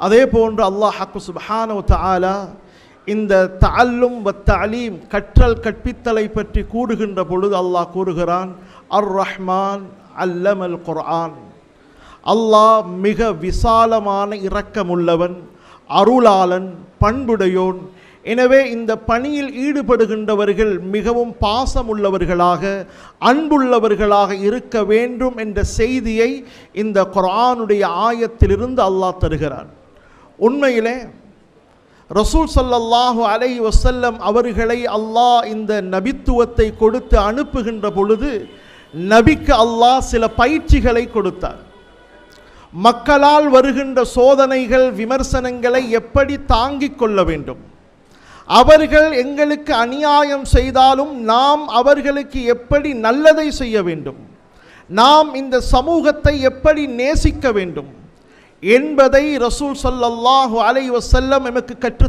அதே போன்று அல்லாஹ் சுப்ஹானஹு வ தஆலா இந்த தஅல்லும் வ தஅலீம் கற்றல் கற்பித்தலை பற்றி கூறுகின்ற பொழுது அல்லாஹ் கூறுகிறான், அர் ரஹ்மான் அல்லமல் குர்ஆன். அல்லாஹ் மிக விசாலமான இரக்கமுள்ளவன், அருளாளன், பண்புடையோன். எனவே இந்த பணியில் ஈடுபடுகின்றவர்கள் மிகவும் பாசமுள்ளவர்களாக, அன்புள்ளவர்களாக இருக்க வேண்டும் என்ற செய்தியை இந்த குர்ஆனுடைய ஆயத்திலிருந்து அல்லாஹ் தருகிறான். உண்மையிலே ரசூல் ஸல்லல்லாஹு அலைஹி வஸல்லம் அவர்களை அல்லாஹ் இந்த நபித்துவத்தை கொடுத்து அனுப்புகின்ற பொழுது நபிக்கு அல்லாஹ் சில பயிற்சிகளை கொடுத்தார். மக்களால் வருகின்ற சோதனைகள், விமர்சனங்களை எப்படி தாங்கிக் கொள்ள வேண்டும், அவர்கள் எங்களுக்கு அநியாயம் செய்தாலும் நாம் அவர்களுக்கு எப்படி நல்லதை செய்ய வேண்டும், நாம் இந்த சமூகத்தை எப்படி நேசிக்க வேண்டும் என்பதை ரசூல் ஸல்லல்லாஹு அலைஹி வஸல்லம் எமக்கு கற்று